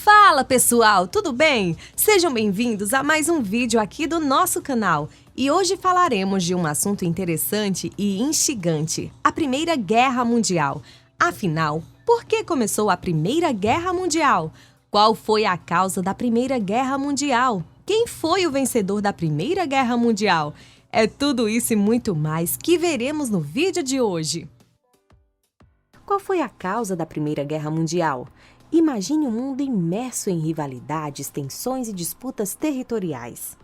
Fala pessoal, tudo bem? Sejam bem-vindos a mais um vídeo aqui do nosso canal. E hoje falaremos de um assunto interessante e instigante, a Primeira Guerra Mundial. Afinal, por que começou a Primeira Guerra Mundial? Qual foi a causa da Primeira Guerra Mundial? Quem foi o vencedor da Primeira Guerra Mundial? É tudo isso e muito mais que veremos no vídeo de hoje. Qual foi a causa da Primeira Guerra Mundial? Imagine um mundo imerso em rivalidades, tensões e disputas territoriais.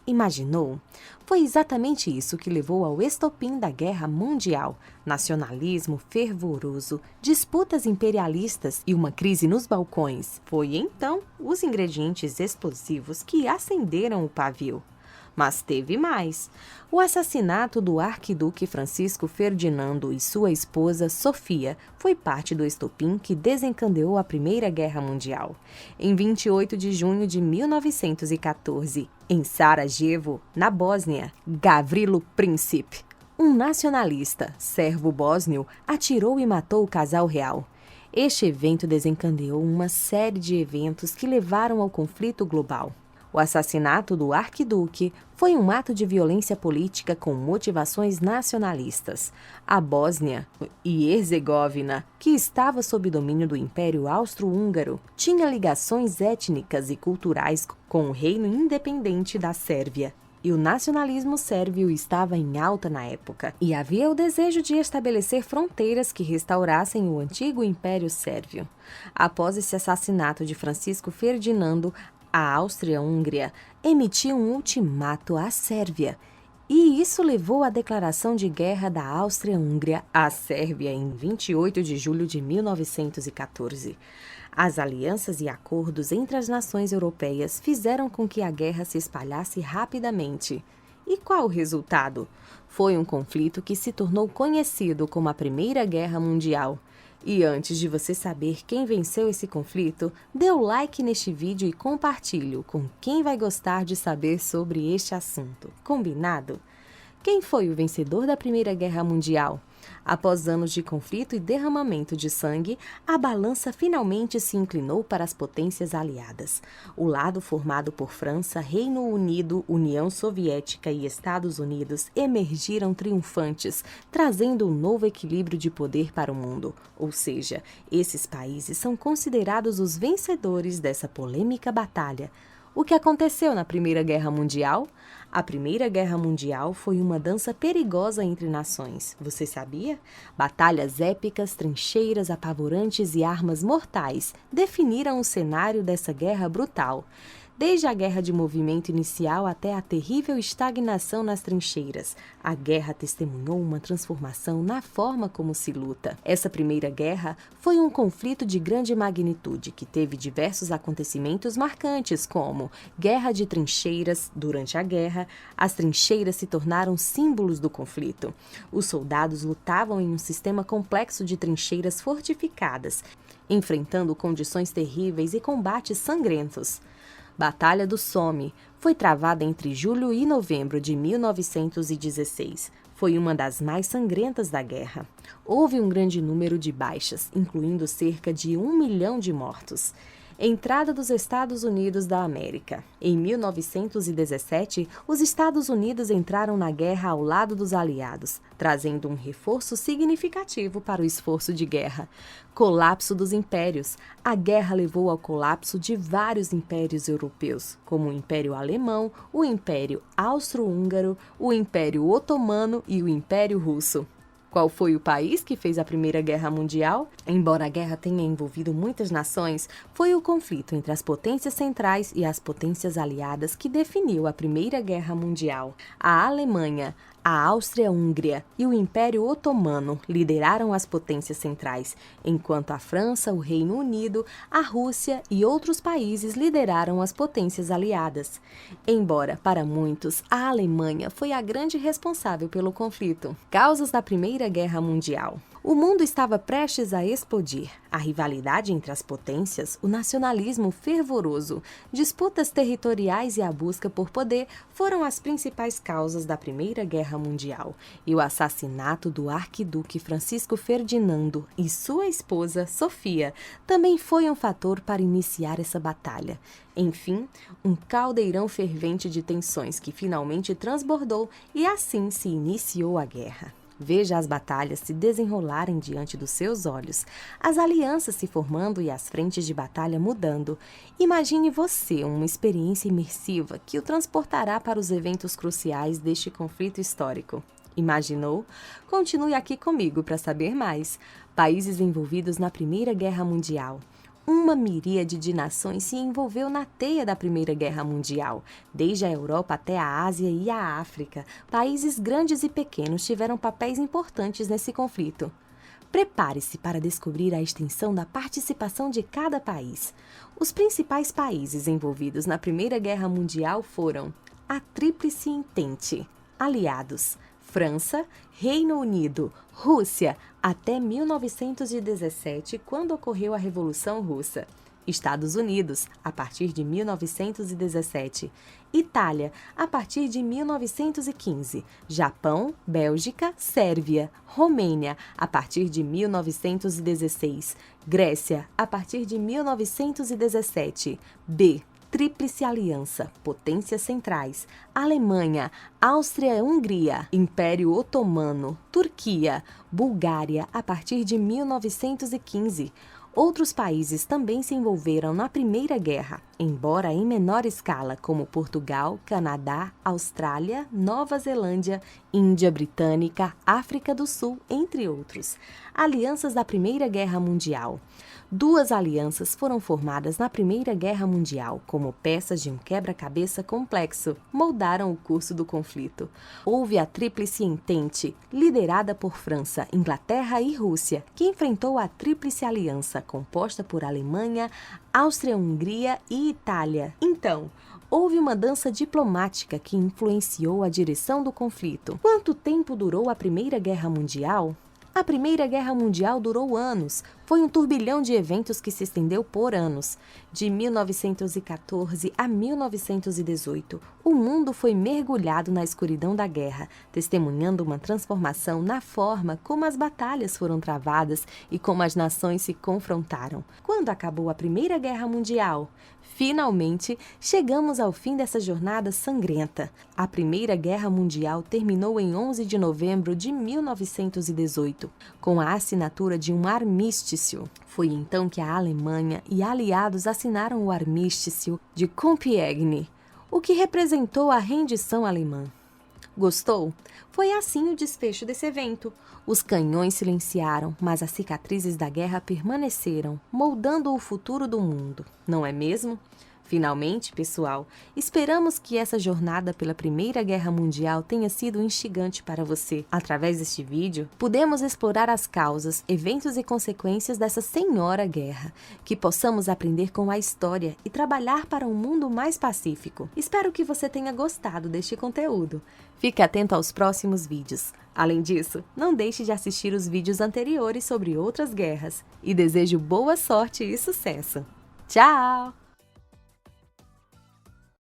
Imaginou? Foi exatamente isso que levou ao estopim da Guerra Mundial: nacionalismo fervoroso, disputas imperialistas e uma crise nos balcões. Foi então os ingredientes explosivos que acenderam o pavio. Mas teve mais. O assassinato do arquiduque Francisco Ferdinando e sua esposa Sofia foi parte do estopim que desencadeou a Primeira Guerra Mundial. Em 28 de junho de 1914, em Sarajevo, na Bósnia, Gavrilo Princip, um nacionalista sérvio-bósnio, atirou e matou o casal real. Este evento desencadeou uma série de eventos que levaram ao conflito global. O assassinato do arquiduque foi um ato de violência política com motivações nacionalistas. A Bósnia e Herzegovina, que estava sob domínio do Império Austro-Húngaro, tinha ligações étnicas e culturais com o reino independente da Sérvia. E o nacionalismo sérvio estava em alta na época, e havia o desejo de estabelecer fronteiras que restaurassem o antigo Império Sérvio. Após esse assassinato de Francisco Ferdinando, a Áustria-Hungria emitiu um ultimato à Sérvia, e isso levou à declaração de guerra da Áustria-Hungria à Sérvia em 28 de julho de 1914. As alianças e acordos entre as nações europeias fizeram com que a guerra se espalhasse rapidamente. E qual o resultado? Foi um conflito que se tornou conhecido como a Primeira Guerra Mundial. E antes de você saber quem venceu esse conflito, dê o like neste vídeo e compartilhe com quem vai gostar de saber sobre este assunto. Combinado? Quem foi o vencedor da Primeira Guerra Mundial? Após anos de conflito e derramamento de sangue, a balança finalmente se inclinou para as potências aliadas. O lado formado por França, Reino Unido, União Soviética e Estados Unidos emergiram triunfantes, trazendo um novo equilíbrio de poder para o mundo. Ou seja, esses países são considerados os vencedores dessa polêmica batalha. O que aconteceu na Primeira Guerra Mundial? A Primeira Guerra Mundial foi uma dança perigosa entre nações. Você sabia? Batalhas épicas, trincheiras apavorantes e armas mortais definiram o cenário dessa guerra brutal. Desde a guerra de movimento inicial até a terrível estagnação nas trincheiras, a guerra testemunhou uma transformação na forma como se luta. Essa primeira guerra foi um conflito de grande magnitude que teve diversos acontecimentos marcantes, como guerra de trincheiras. Durante a guerra, as trincheiras se tornaram símbolos do conflito. Os soldados lutavam em um sistema complexo de trincheiras fortificadas, enfrentando condições terríveis e combates sangrentos. Batalha do Somme foi travada entre julho e novembro de 1916. Foi uma das mais sangrentas da guerra. Houve um grande número de baixas, incluindo cerca de 1 milhão de mortos. Entrada dos Estados Unidos da América. Em 1917, os Estados Unidos entraram na guerra ao lado dos aliados, trazendo um reforço significativo para o esforço de guerra. Colapso dos impérios. A guerra levou ao colapso de vários impérios europeus, como o Império Alemão, o Império Austro-Húngaro, o Império Otomano e o Império Russo. Qual foi o país que fez a Primeira Guerra Mundial? Embora a guerra tenha envolvido muitas nações, foi o conflito entre as potências centrais e as potências aliadas que definiu a Primeira Guerra Mundial. A Alemanha, a Áustria-Hungria e o Império Otomano lideraram as potências centrais, enquanto a França, o Reino Unido, a Rússia e outros países lideraram as potências aliadas. Embora, para muitos, a Alemanha foi a grande responsável pelo conflito. Causas da Primeira Guerra Mundial. O mundo estava prestes a explodir. A rivalidade entre as potências, o nacionalismo fervoroso, disputas territoriais e a busca por poder foram as principais causas da Primeira Guerra Mundial. E o assassinato do arquiduque Francisco Ferdinando e sua esposa, Sofia, também foi um fator para iniciar essa batalha. Enfim, um caldeirão fervente de tensões que finalmente transbordou e assim se iniciou a guerra. Veja as batalhas se desenrolarem diante dos seus olhos, as alianças se formando e as frentes de batalha mudando. Imagine você uma experiência imersiva que o transportará para os eventos cruciais deste conflito histórico. Imaginou? Continue aqui comigo para saber mais. Países envolvidos na Primeira Guerra Mundial. Uma miríade de nações se envolveu na teia da Primeira Guerra Mundial. Desde a Europa até a Ásia e a África, países grandes e pequenos tiveram papéis importantes nesse conflito. Prepare-se para descobrir a extensão da participação de cada país. Os principais países envolvidos na Primeira Guerra Mundial foram a Tríplice Entente, aliados, França, Reino Unido, Rússia, até 1917, quando ocorreu a Revolução Russa. Estados Unidos, a partir de 1917. Itália, a partir de 1915. Japão, Bélgica, Sérvia. Romênia, a partir de 1916. Grécia, a partir de 1917. Tríplice Aliança, potências centrais, Alemanha, Áustria-Hungria, Império Otomano, Turquia, Bulgária, a partir de 1915. Outros países também se envolveram na Primeira Guerra, embora em menor escala, como Portugal, Canadá, Austrália, Nova Zelândia, Índia Britânica, África do Sul, entre outros. Alianças da Primeira Guerra Mundial. 2 alianças foram formadas na Primeira Guerra Mundial, como peças de um quebra-cabeça complexo, moldaram o curso do conflito. Houve a Tríplice Entente, liderada por França, Inglaterra e Rússia, que enfrentou a Tríplice Aliança, composta por Alemanha, Áustria-Hungria e Itália. Então, houve uma dança diplomática que influenciou a direção do conflito. Quanto tempo durou a Primeira Guerra Mundial? A Primeira Guerra Mundial durou anos. Foi um turbilhão de eventos que se estendeu por anos. De 1914 a 1918, o mundo foi mergulhado na escuridão da guerra, testemunhando uma transformação na forma como as batalhas foram travadas e como as nações se confrontaram. Quando acabou a Primeira Guerra Mundial? Finalmente, chegamos ao fim dessa jornada sangrenta. A Primeira Guerra Mundial terminou em 11 de novembro de 1918, com a assinatura de um armistício. Foi então que a Alemanha e aliados assinaram o Armistício de Compiègne, o que representou a rendição alemã. Gostou? Foi assim o desfecho desse evento. Os canhões silenciaram, mas as cicatrizes da guerra permaneceram, moldando o futuro do mundo, não é mesmo? Finalmente, pessoal, esperamos que essa jornada pela Primeira Guerra Mundial tenha sido instigante para você. Através deste vídeo, pudemos explorar as causas, eventos e consequências dessa senhora guerra, que possamos aprender com a história e trabalhar para um mundo mais pacífico. Espero que você tenha gostado deste conteúdo. Fique atento aos próximos vídeos. Além disso, não deixe de assistir os vídeos anteriores sobre outras guerras. E desejo boa sorte e sucesso. Tchau!